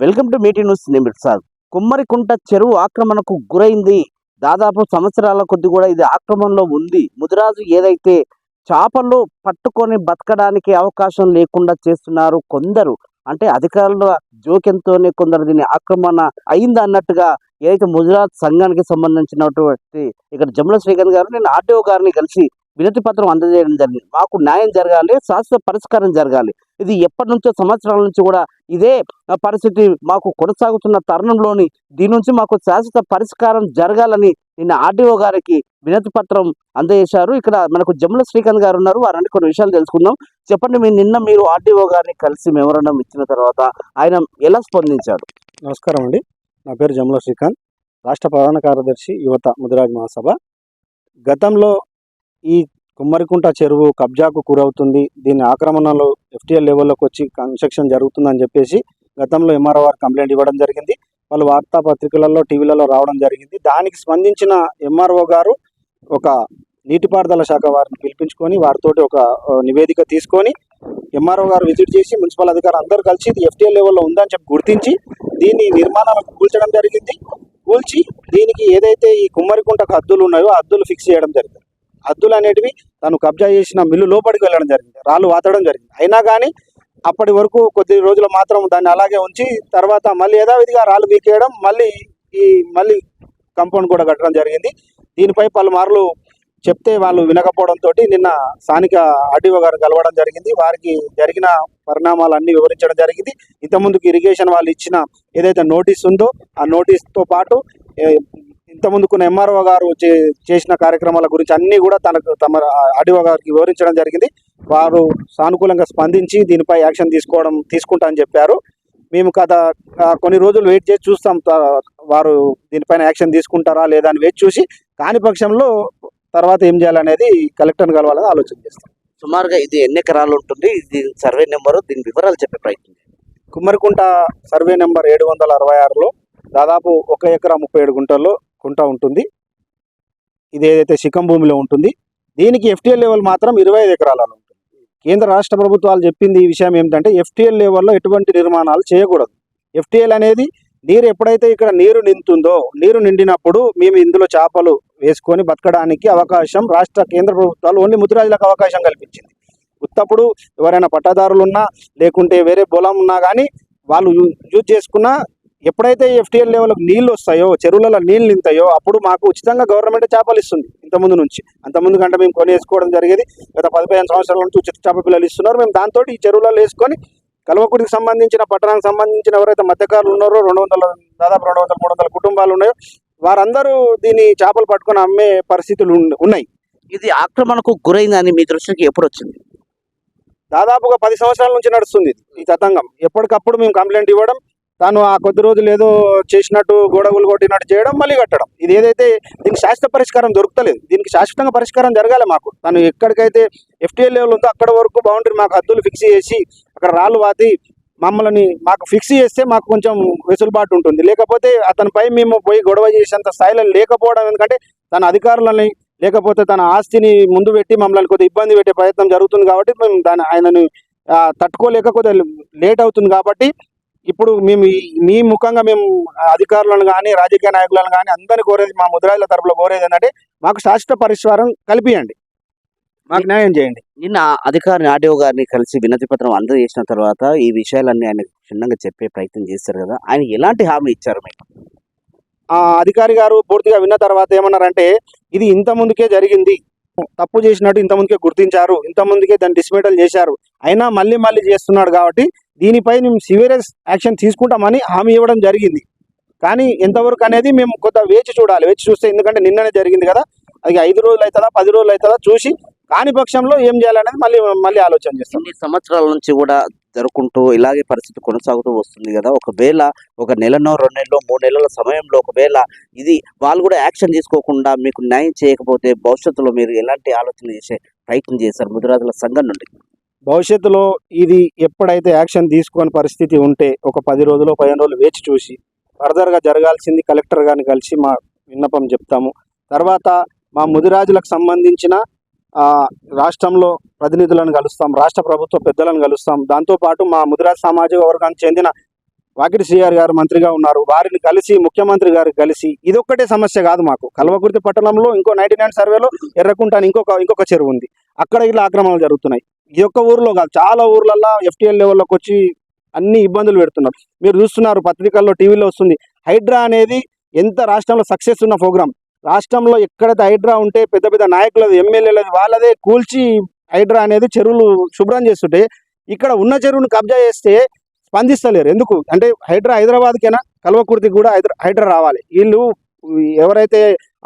Welcome to meeting news. నేను ప్రసాద్. కుమ్మరికుంట చెరువు ఆక్రమణకు గురైంది. దాదాపు సంవత్సరాల కొద్ది కూడా ఇది ఆక్రమణలో ఉంది. ముదిరాజు ఏదైతే చేపలు పట్టుకొని బతకడానికి అవకాశం లేకుండా చేస్తున్నారు కొందరు, అంటే అధికారుల జోక్యంతోనే కొందరు దీన్ని ఆక్రమణ అయింది అన్నట్టుగా ఏదైతే ముదిరాజ్ సంఘానికి సంబంధించినటువంటి ఇక్కడ జమ్మల శ్రీకాంత్ గారు నేను ఆర్టీఓ గారిని కలిసి వినతి పత్రం అందజేయడం జరిగింది. మాకు న్యాయం జరగాలి, శాశ్వత పరిష్కారం జరగాలి. ఇది ఎప్పటి నుంచో సంవత్సరాల నుంచి కూడా ఇదే పరిస్థితి మాకు కొనసాగుతున్న తరుణంలోని దీని నుంచి మాకు శాశ్వత పరిష్కారం జరగాలని నిన్న ఆర్డీఓ గారికి వినతి పత్రం అందజేశారు. ఇక్కడ మనకు జమ్మల శ్రీకాంత్ గారు ఉన్నారు, వారంటే కొన్ని విషయాలు తెలుసుకుందాం. చెప్పండి, మీరు ఆర్డీఓ గారిని కలిసి మెమోరాండం ఇచ్చిన తర్వాత ఆయన ఎలా స్పందించారు? నమస్కారం అండి, నా పేరు జమ్మల శ్రీకాంత్, రాష్ట్ర ప్రధాన కార్యదర్శి యువత ముదిరాజ్ మహాసభ. గతంలో ఈ కుమ్మరికుంట చెరువు కబ్జాకు గురవుతుంది, దీని ఆక్రమణలో ఎఫ్టీఎల్ లెవెల్లోకి వచ్చి కన్స్ట్రక్షన్ జరుగుతుందని చెప్పేసి గతంలో ఎంఆర్ఓ గారు కంప్లైంట్ ఇవ్వడం జరిగింది. వాళ్ళు వార్తాపత్రికలలో టీవీలలో రావడం జరిగింది. దానికి స్పందించిన ఎంఆర్ఓ గారు ఒక నీటిపారుదల శాఖ వారిని పిలిపించుకొని వారితోటి ఒక నివేదిక తీసుకొని ఎంఆర్ఓ గారు విజిట్ చేసి మున్సిపల్ అధికారులు అందరూ కలిసి ఇది ఎఫ్టీఎల్ లెవెల్లో ఉందని చెప్పి గుర్తించి దీన్ని నిర్మాణాలకు కూల్చడం జరిగింది. కూల్చి దీనికి ఏదైతే ఈ కుమ్మరికుంటకు హద్దులు ఉన్నాయో హద్దులు ఫిక్స్ చేయడం జరిగింది. హద్దులు అనేటివి తను కబ్జా చేసిన మిల్లు లోపలికి వెళ్ళడం జరిగింది, రాళ్ళు వాతడం జరిగింది. అయినా కానీ అప్పటి వరకు కొద్ది రోజులు మాత్రం దాన్ని అలాగే ఉంచి తర్వాత మళ్ళీ యథావిధిగా రాళ్ళు వీకేయడం, మళ్ళీ కంపౌండ్ కూడా కట్టడం జరిగింది. దీనిపై పలుమార్లు చెప్తే వాళ్ళు వినకపోవడంతో నిన్న స్థానిక ఆర్డీఓ గారు కలవడం జరిగింది. వారికి జరిగిన పరిణామాలన్నీ వివరించడం జరిగింది. ఇంతకుముందుకు ఇరిగేషన్ వాళ్ళు ఇచ్చిన ఏదైతే నోటీస్ ఉందో ఆ నోటీస్తో పాటు ఇంతకుముందుకున్న ఎంఆర్ఓ గారు చేసిన కార్యక్రమాల గురించి అన్నీ కూడా తమ ఆర్డీఓ గారికి వివరించడం జరిగింది. వారు సానుకూలంగా స్పందించి దీనిపై యాక్షన్ తీసుకుంటా అని చెప్పారు. మేము కొన్ని రోజులు వెయిట్ చేసి చూస్తాం, వారు దీనిపైన యాక్షన్ తీసుకుంటారా లేదా అని వేచి చూసి కాని పక్షంలో తర్వాత ఏం చేయాలనేది కలెక్టర్ని కలవాలని ఆలోచన చేస్తాం. సుమారుగా ఇది ఎన్ని ఎకరాలు ఉంటుంది, దీని సర్వే నెంబరు, దీని వివరాలు చెప్పే ప్రయత్నం. కుమ్మరికుంట సర్వే నెంబర్ 766లో దాదాపు 1 ఎకరా 37 గుంటల్లో కుంట ఉంటుంది. ఇది ఏదైతే శిఖం భూమిలో ఉంటుంది, దీనికి ఎఫ్టీఎల్ లెవెల్ మాత్రం 25 ఎకరాలలో ఉంటుంది. కేంద్ర రాష్ట్ర ప్రభుత్వాలు చెప్పింది ఈ విషయం ఏమిటంటే ఎఫ్టీఎల్ లెవెల్లో ఎటువంటి నిర్మాణాలు చేయకూడదు. ఎఫ్టీఎల్ అనేది నీరు ఎప్పుడైతే ఇక్కడ నీరు నిండుతుందో, నీరు నిండినప్పుడు మేము ఇందులో చేపలు వేసుకొని బతకడానికి అవకాశం రాష్ట్ర కేంద్ర ప్రభుత్వాలు ఓన్లీ ముదిరాజులకు అవకాశం కల్పించింది. ఉత్తప్పుడు ఎవరైనా పట్టాదారులు ఉన్నా లేకుంటే వేరే పొలం ఉన్నా కానీ వాళ్ళు యూజ్ చేసుకున్నా, ఎప్పుడైతే ఎఫ్టీఎల్ లెవెల్కి నీళ్ళు వస్తాయో, చెరువులలో నీళ్ళు నింతాయో అప్పుడు మాకు ఉచితంగా గవర్నమెంట్ చేపలు ఇస్తుంది. ఇంతకుముందు నుంచి అంతకుముందు కంటే మేము కొనేసుకోవడం జరిగేది. గత 15 సంవత్సరాల నుంచి ఉచిత చేప పిల్లలు ఇస్తున్నారు. మేము దాంతో ఈ చెరువులలో వేసుకొని కల్వకుడికి సంబంధించిన పట్టణానికి సంబంధించిన ఎవరైతే మత్స్యకారులు ఉన్నారో దాదాపు 200-300 కుటుంబాలు ఉన్నాయో వారందరూ దీన్ని చేపలు పట్టుకొని అమ్మే పరిస్థితులు ఉన్నాయి. ఇది ఆక్రమణకు గురైందని మీ దృష్టికి ఎప్పుడు వచ్చింది? దాదాపుగా 10 సంవత్సరాల నుంచి నడుస్తుంది ఈ తతంగం. ఎప్పటికప్పుడు మేము కంప్లైంట్ ఇవ్వడం, తాను ఆ కొద్ది రోజులు ఏదో చేసినట్టు గోడగులు కొట్టినట్టు చేయడం, మళ్ళీ కట్టడం. ఇది ఏదైతే దీనికి శాశ్వత పరిష్కారం దొరుకుతలేదు. దీనికి శాశ్వతంగా పరిష్కారం జరగాలి. మాకు తను ఎక్కడికైతే ఎఫ్టీఎల్ లెవెల్ ఉందో అక్కడ వరకు బౌండరీ మాకు హద్దులు ఫిక్స్ చేసి అక్కడ రాళ్ళు వాతి మాకు ఫిక్స్ చేస్తే మాకు కొంచెం వెసులుబాటు ఉంటుంది. లేకపోతే అతనిపై మేము పోయి గొడవ చేసేంత స్థాయిలో లేకపోవడం, ఎందుకంటే తన అధికారులని లేకపోతే తన ఆస్తిని ముందు పెట్టి మమ్మల్ని కొద్దిగా ఇబ్బంది పెట్టే ప్రయత్నం జరుగుతుంది. కాబట్టి మేము ఆయనను తట్టుకోలేక కొద్దిగా లేట్ అవుతుంది. కాబట్టి ఇప్పుడు మీ ముఖంగా మేము అధికారులను కానీ రాజకీయ నాయకులను కానీ అందరినీ కోరేది, మా ముదిరాజుల తరపులో కోరేది ఏంటంటే మాకు శాశ్వత పరిష్కారం కల్పియండి, మాకు న్యాయం చేయండి. నిన్న అధికారిని ఆర్డీఓ గారిని కలిసి వినతి పత్రం అందజేసిన తర్వాత ఈ విషయాలన్నీ ఆయన క్షుణ్ణంగా చెప్పే ప్రయత్నం చేస్తారు కదా, ఆయన ఎలాంటి హామీ ఇచ్చారు మీకు? అధికారి గారు పూర్తిగా విన్న తర్వాత ఏమన్నారంటే ఇది ఇంత ముందుకే జరిగింది, తప్పు చేసినట్టు ఇంత ముందుకే గుర్తించారు, ఇంత ముందుకే దాన్ని డిస్మేటల్ చేశారు, అయినా మళ్ళీ చేస్తున్నాడు కాబట్టి దీనిపై మేము సీరియస్ యాక్షన్ తీసుకుంటామని హామీ ఇవ్వడం జరిగింది. కానీ ఎంతవరకు అనేది మేము కొంత వేచి చూస్తే, ఎందుకంటే నిన్ననే జరిగింది కదా, అది 5 రోజులు అవుతుందా 10 రోజులు అవుతుందా చూసి కాని పక్షంలో ఏం చేయాలనేది మళ్ళీ ఆలోచన చేస్తాం. ఈ సంవత్సరాల నుంచి కూడా జరుపుకుంటూ ఇలాగే పరిస్థితి కొనసాగుతూ వస్తుంది కదా, ఒకవేళ 1 నెలనో 2 నెలలో 3 నెలల సమయంలో ఒకవేళ ఇది వాళ్ళు కూడా యాక్షన్ తీసుకోకుండా మీకు న్యాయం చేయకపోతే భవిష్యత్తులో మీరు ఎలాంటి ఆలోచన చేసే ప్రయత్నం చేశారు ముదిరాజుల సంఘం నుండి? భవిష్యత్తులో ఇది ఎప్పుడైతే యాక్షన్ తీసుకొని పరిస్థితి ఉంటే ఒక 10 రోజులు 15 రోజులు వేచి చూసి ఫర్దర్గా జరగాల్సింది కలెక్టర్ గారిని కలిసి మా విన్నపం చెప్తాము. తర్వాత మా ముదిరాజులకు సంబంధించిన రాష్ట్రంలో ప్రతినిధులను కలుస్తాం, రాష్ట్ర ప్రభుత్వ పెద్దలను కలుస్తాం. దాంతోపాటు మా ముదిరాజ్ సామాజిక వర్గానికి చెందిన వాకిటి శ్రీఆర్ గారు మంత్రిగా ఉన్నారు, వారిని కలిసి ముఖ్యమంత్రి గారు కలిసి ఇదొక్కటే సమస్య కాదు మాకు. కల్వకుర్తి పట్టణంలో ఇంకో 99 సర్వేలో ఎర్రకుంట అని ఇంకొక చెరువు ఉంది, అక్కడ ఇలా ఆక్రమణలు జరుగుతున్నాయి. ఈ ఒక్క ఊర్లో కాదు, చాలా ఊర్లలో FTL లెవెల్లోకి వచ్చి అన్ని ఇబ్బందులు పెడుతున్నారు. మీరు చూస్తున్నారు, పత్రికల్లో టీవీలో వస్తుంది. హైడ్రా అనేది ఎంత రాష్ట్రంలో సక్సెస్ ఉన్న ప్రోగ్రామ్. రాష్ట్రంలో ఎక్కడైతే హైడ్రా ఉంటే పెద్ద పెద్ద నాయకులది, ఎమ్మెల్యేలది వాళ్ళదే కూల్చి హైడ్రా అనేది చెరువులు శుభ్రం చేస్తుంటే, ఇక్కడ ఉన్న చెరువును కబ్జా చేస్తే స్పందిస్తలేరు. ఎందుకు అంటే హైడ్రా హైదరాబాద్కైనా కల్వకుర్తికి కూడా హైడ్రా రావాలి. వీళ్ళు ఎవరైతే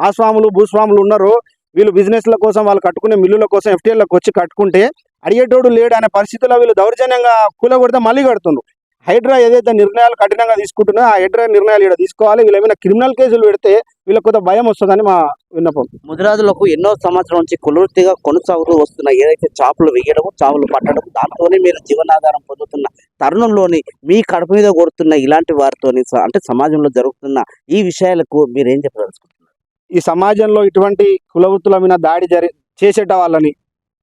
ఆస్వాములు భూస్వాములు ఉన్నారో వీళ్ళు బిజినెస్ల కోసం వాళ్ళు కట్టుకునే మిల్లుల కోసం FTLలకు వచ్చి కట్టుకుంటే అడిగేటోడు లేడు అనే పరిస్థితిలో వీళ్ళు దౌర్జన్యంగా కూలగొడితే మళ్ళీ కడుతుండ్రు. హైడ్రా ఏదైతే నిర్ణయాలు కఠినంగా తీసుకుంటున్నా ఆ హైడ్రా నిర్ణయాలు ఇక్కడ తీసుకోవాలి. వీళ్ళ మీద క్రిమినల్ కేసులు పెడితే వీళ్ళకి కొంత భయం వస్తుందని మా విన్నపం. ముదిరాజులకు ఎన్నో సంవత్సరం నుంచి కులవృత్తిగా కొనసాగుతూ వస్తున్న ఏదైతే చేపలు వేయడం, చేపలు పట్టడం, దాంతోనే మీరు జీవనాధారం పొందుతున్న తరుణంలోని మీ కడుపు మీద కొడుతున్న ఇలాంటి వారితోని అంటే సమాజంలో జరుగుతున్న ఈ విషయాలకు మీరేం చెప్పదలుచుకుంటున్నారు? ఈ సమాజంలో ఇటువంటి కులవృత్తుల మీద దాడి చేసేట వాళ్ళని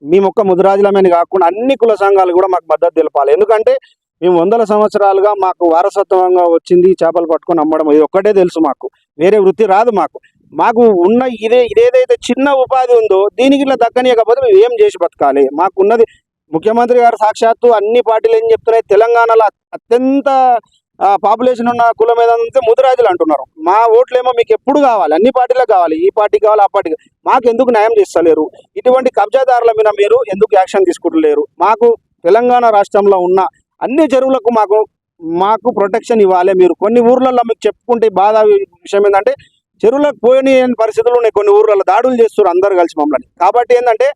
మేము ఒక్క ముదిరాజులమని కాకుండా అన్ని కుల సంఘాలు కూడా మాకు మద్దతు తెలపాలి. ఎందుకంటే మేము 100 సంవత్సరాలుగా మాకు వారసత్వంగా వచ్చింది చేపలు పట్టుకొని అమ్మడం, ఇది ఒక్కటే తెలుసు. మాకు వేరే వృత్తి రాదు. మాకు ఉన్న ఇదేదైతే చిన్న ఉపాధి ఉందో దీనికి ఇట్లా దక్కనీయకపోతే మేము ఏం చేసి బతకాలి? మాకున్నది ముఖ్యమంత్రి గారు సాక్షాత్తు అన్ని పార్టీలు ఏం చెప్తున్నాయి, తెలంగాణలో అత్యంత పాపులేషన్ ఉన్న కులం ఏదంటే ముదిరాజులు అంటున్నారు. మా ఓట్లేమో మీకు ఎప్పుడు కావాలి, అన్ని పార్టీలకు కావాలి, ఈ పార్టీకి కావాలి, ఆ పార్టీకి. మాకు ఎందుకు న్యాయం చేస్తలేరు? ఇటువంటి కబ్జాదారుల మీద మీరు ఎందుకు యాక్షన్ తీసుకుంటలేరు? మాకు తెలంగాణ రాష్ట్రంలో ఉన్న అన్ని చెరువులకు మాకు ప్రొటెక్షన్ ఇవ్వాలి. మీరు కొన్ని ఊర్లలో మీకు చెప్పుకుంటే బాధ విషయం ఏంటంటే చెరువులకు పోయని పరిస్థితులు ఉన్నాయి. కొన్ని ఊర్లలో దాడులు చేస్తారు అందరు కలిసి మమ్మల్ని. కాబట్టి ఏంటంటే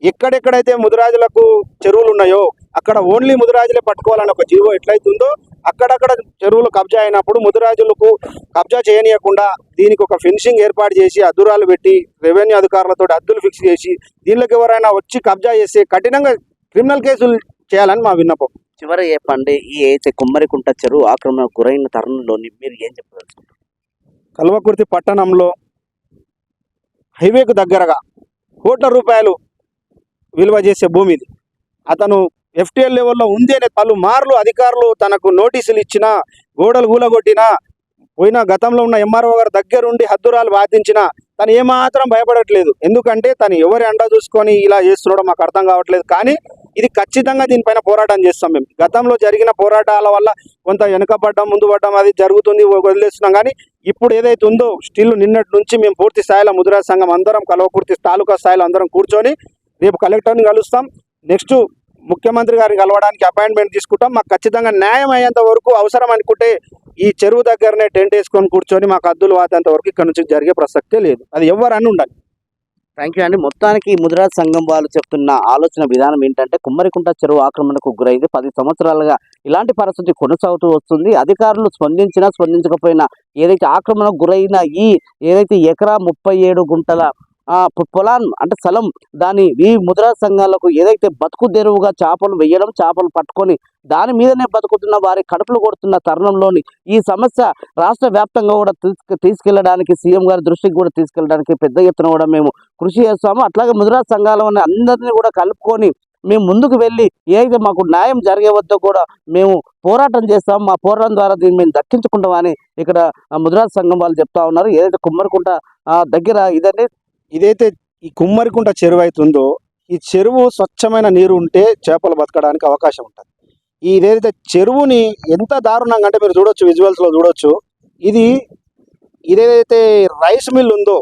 ఎక్కడెక్కడైతే ముదిరాజులకు చెరువులు ఉన్నాయో అక్కడ ఓన్లీ ముదిరాజులే పట్టుకోవాలని ఒక జీవో ఎట్లయితుందో అక్కడక్కడ చెరువులు కబ్జా అయినప్పుడు ముదిరాజులకు కబ్జా చేయనీయకుండా దీనికి ఒక ఫెన్సింగ్ ఏర్పాటు చేసి అద్దురాలు పెట్టి రెవెన్యూ అధికారులతో అద్దులు ఫిక్స్ చేసి దీనిలోకి ఎవరైనా వచ్చి కబ్జా చేస్తే కఠినంగా క్రిమినల్ కేసులు చేయాలని మా విన్నపం. చివరి చెప్పండి, ఈ అయితే కుమ్మరికుంట చెరువు ఆక్రమణకు గురైన తరుణంలోని మీరు ఏం చెప్పదలుచుకుంటారు? కల్వకుర్తి పట్టణంలో హైవేకు దగ్గరగా కోట్ల రూపాయలు విలువ చేసే భూమిది. అతను FTL లెవెల్లో ఉంది అనే పలుమార్లు అధికారులు తనకు నోటీసులు ఇచ్చినా, గోడలు కూలగొట్టినా, పోయిన గతంలో ఉన్న MRO గారు దగ్గరుండి హద్దురాలు వాదించినా తను ఏమాత్రం భయపడట్లేదు. ఎందుకంటే తను ఎవరి అండ చూసుకొని ఇలా చేస్తున్నాడో మాకు అర్థం కావట్లేదు. కానీ ఇది ఖచ్చితంగా దీనిపైన పోరాటం చేస్తాం మేము. గతంలో జరిగిన పోరాటాల వల్ల కొంత వెనుకబడ్డం, ముందు పడ్డం అది జరుగుతుంది, వదిలేస్తున్నాం. కానీ ఇప్పుడు ఏదైతే ఉందో స్టిల్ నిన్నటి నుంచి మేము పూర్తి స్థాయిలో ముదిరాజ్ సంఘం అందరం కల్వకుర్తి తాలూకా స్థాయిలో అందరం కూర్చొని రేపు కలెక్టర్ని కలుస్తాం. నెక్స్ట్ ముఖ్యమంత్రి గారిని కలవడానికి అపాయింట్మెంట్ తీసుకుంటాం. మాకు ఖచ్చితంగా న్యాయం అయ్యేంత వరకు అవసరం అనుకుంటే ఈ చెరువు దగ్గరనే టెంట్ వేసుకొని కూర్చొని మాకు అద్దులు వాతేంత వరకు ఇక్కడ నుంచి జరిగే ప్రసక్తే లేదు. అది ఎవరని ఉండాలి. థ్యాంక్ యూ అండి. మొత్తానికి ముదిరాజ్ సంఘం వాళ్ళు చెప్తున్న ఆలోచన విధానం ఏంటంటే కుమ్మరికుంట చెరువు ఆక్రమణకు గురైంది. 10 సంవత్సరాలుగా ఇలాంటి పరిస్థితి కొనసాగుతూ వస్తుంది. అధికారులు స్పందించినా స్పందించకపోయినా ఏదైతే ఆక్రమణకు గురైన ఈ ఏదైతే ఎకరా 37 గుంటల పొలాన్ని అంటే స్థలం దాని ఈ ముదిరాజ్ సంఘాలకు ఏదైతే బతుకు తెరువుగా చేపలు వేయడం, చేపలు పట్టుకొని దాని మీదనే బతుకుతున్న వారి కడుపులు కొడుతున్న తరుణంలోని ఈ సమస్య రాష్ట్ర వ్యాప్తంగా కూడా తీసుకెళ్లడానికి సీఎం గారి దృష్టికి కూడా తీసుకెళ్ళడానికి పెద్ద ఎత్తున కూడా మేము కృషి చేస్తాము. అట్లాగే ముదిరాజ్ సంఘాలని అందరినీ కూడా కలుపుకొని మేము ముందుకు వెళ్ళి ఏదైతే మాకు న్యాయం జరిగే వద్ద కూడా మేము పోరాటం చేస్తాం. మా పోరాటం ద్వారా దీన్ని మేము దక్కించుకుంటామని ఇక్కడ ముదిరాజ్ సంఘం వాళ్ళు చెప్తా ఉన్నారు. ఏదైతే కుమ్మరికుంట దగ్గర ఇదైతే ఈ కుమ్మరికుంట చెరువు అవుతుందో ఈ చెరువు స్వచ్ఛమైన నీరు ఉంటే చేపలు బతకడానికి అవకాశం ఉంటుంది. ఇదేదైతే చెరువుని ఎంత దారుణంగా అంటే మీరు చూడొచ్చు, విజువల్స్లో చూడొచ్చు. ఇదేదైతే రైస్ మిల్ ఉందో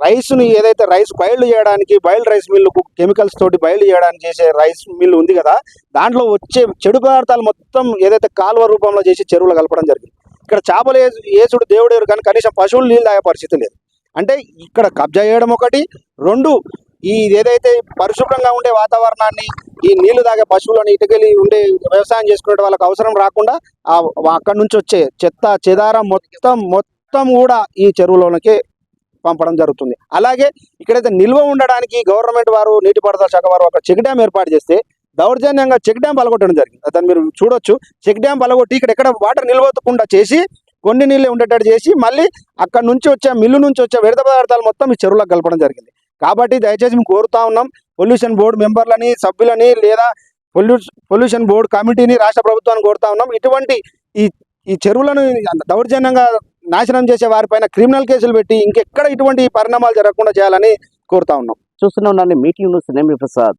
రైస్ని ఏదైతే రైస్ బాయిల్డ్ చేయడానికి బాయిల్డ్ రైస్ మిల్లుకు కెమికల్స్ తోటి బాయిల్డ్ చేయడానికి చేసే రైస్ మిల్ ఉంది కదా, దాంట్లో వచ్చే చెడు పదార్థాలు మొత్తం ఏదైతే కాలువ రూపంలో చేసి చెరువులో కలపడం జరిగింది. ఇక్కడ చేపలు ఏసుడు దేవుడేరు కానీ కనీసం పశువులు నీళ్ళు తాగే పరిస్థితి లేదు. అంటే ఇక్కడ కబ్జా చేయడం ఒకటి, 2 ఈ ఏదైతే పరిశుభ్రంగా ఉండే వాతావరణాన్ని ఈ నీళ్లు తాగే పశువులను ఇటుకెళ్ళి ఉండే వ్యవసాయం చేసుకునే వాళ్ళకి అవసరం రాకుండా అక్కడి నుంచి వచ్చే చెత్త చెదారం మొత్తం కూడా ఈ చెరువులోనికి పంపడం జరుగుతుంది. అలాగే ఇక్కడైతే నిల్వ ఉండడానికి గవర్నమెంట్ వారు నీటిపారుదల శాఖ వారు ఒక చెక్ డ్యామ్ ఏర్పాటు చేస్తే దౌర్జన్యంగా చెక్ డ్యామ్ పలగొట్టడం జరిగింది. దాన్ని మీరు చూడొచ్చు. చెక్ డ్యామ్ పలగొట్టి ఇక్కడ వాటర్ నిల్వకుండా చేసి కొన్ని నీళ్ళే ఉండేటట్టు చేసి మళ్ళీ అక్కడ నుంచి వచ్చే మిల్లు నుంచి వచ్చే వ్యర్థ పదార్థాలు మొత్తం ఈ చెరువులకు కలపడం జరిగింది. కాబట్టి దయచేసి మేము కోరుతా ఉన్నాం, పొల్యూషన్ బోర్డు మెంబర్లని, సభ్యులని లేదా పొల్యూషన్ బోర్డు కమిటీని రాష్ట్ర ప్రభుత్వాన్ని కోరుతా ఉన్నాం. ఇటువంటి ఈ చెరువులను దౌర్జన్యంగా నాశనం చేసే వారిపైన క్రిమినల్ కేసులు పెట్టి ఇంకెక్కడ ఇటువంటి పరిణామాలు జరగకుండా చేయాలని కోరుతా ఉన్నాం. చూస్తూనే ఉండండి మీటింగ్ న్యూస్. నేను మీ ప్రసాద్.